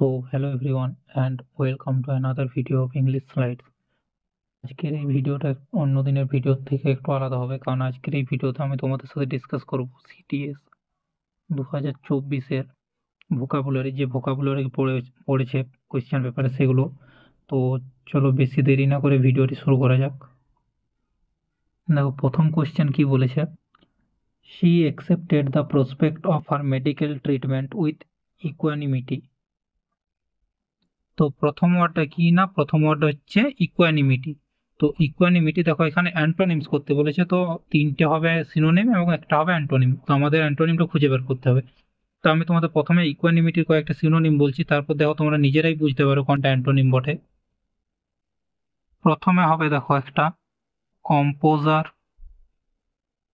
So hello everyone and welcome to another video of English slides. আজকের এই ভিডিওটা অন্য দিনের ভিডিও থেকে একটু আলাদা হবে, কারণ আজকের এই ভিডিওতে আমি তোমাদের সাথে ডিসকাস করব সিটিএস 2024-এর ভোকাবুলারি, যে ভোকাবুলারি পড়েছে কোয়েশ্চেন পেপারে সেগুলো। তো চলো বেশি দেরি না করে ভিডিওটি শুরু করা যাক। দেখো প্রথম কোয়েশ্চেন কি বলেছে, she accepted the prospect of her medical treatment with equanimity। তো প্রথম ওয়ার্ডটা কি না, প্রথম ওয়ার্ডটা হচ্ছে ইকুয়ানিমিটি। তো ইকুয়ানিমিটি দেখো এখানে অ্যান্টোনিমস করতে বলেছে, তো তিনটে হবে সিনোনিম এবং একটা হবে অ্যান্টোনিম। তো আমাদের অ্যান্টোনিমটা খুঁজে বের করতে হবে। তো আমি তোমাদের প্রথমে ইকুয়ানিমিটির কয়েকটা সিনোনিম বলছি, তারপর দেখো তোমরা নিজেরাই বুঝতে পারো কোনটা অ্যান্টোনিম বটে। প্রথমে হবে দেখো একটা কম্পোজার,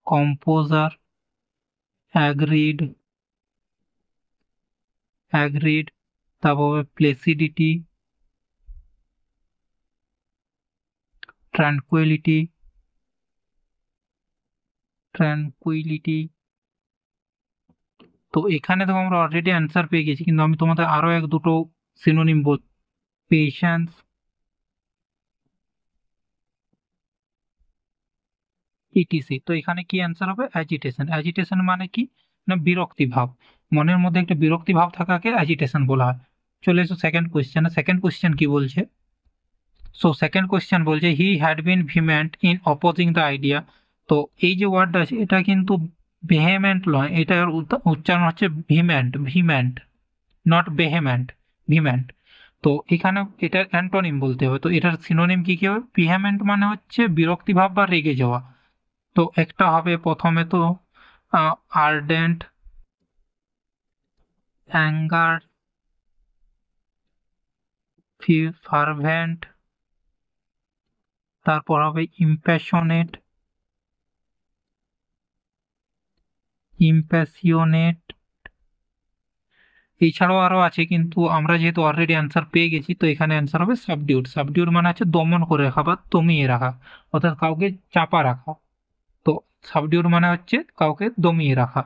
কম্পোজার, অ্যাগ্রিড, অ্যাগ্রিড, তারপর হবে প্লেসিডিটি, ট্র্যাঙ্কুইলিটি, ট্র্যাঙ্কুইলিটি। তো এখানে তো আমরা অলরেডি অ্যান্সার পেয়ে গেছি, কিন্তু আমি তোমাদের আরো এক দুটো সিনোনিম বল, পেশেন্স, ইটিসি। তো এখানে কি অ্যান্সার হবে, অ্যাজিটেশন। অ্যাজিটেশন মানে কি না, বিরক্তি ভাব, মনের মধ্যে একটা বিরক্তি ভাব থাকাকে অ্যাজিটেশন বলা হয়। চলে এসো সেকেন্ড কোয়েশ্চেনে। সেকেন্ড কোয়েশ্চেন কি বলছে, সো সেকেন্ড কোয়েশ্চেন বলছে he had been vehement in opposing the idea. তো এই যে ওয়ার্ডটা আছে এটা কিন্তু ভেহেমেন্ট নয়, এটার উচ্চারণ হচ্ছে ভিমেন্ট, ভিমেন্ট, নট বেহেমেন্ট, ভিমেন্ট। তো এখানে এটার অ্যান্টোনিম বলতে হবে। তো এটার সিনোনিম কি কি হবে, ভিহেমেন্ট মানে হচ্ছে বিরক্তিভাব বা রেগে যাওয়া। তো একটা হবে প্রথমে তো আর্ডেন্ট, অ্যাঙ্গার, ফারভেন্ট, তারপর হবে ইম্প্যাশনেট, ইম্প্যাসিওনেট। এছাড়াও আরো আছে, কিন্তু আমরা যেহেতু অলরেডি অ্যান্সার পেয়ে গেছি, তো এখানে অ্যান্সার হবে সাবডিউট। সাবডিউট মানে হচ্ছে দমন করে রাখা বা দমিয়ে রাখা, অর্থাৎ কাউকে চাপা রাখা। তো সাবডিউট মানে হচ্ছে কাউকে দমিয়ে রাখা।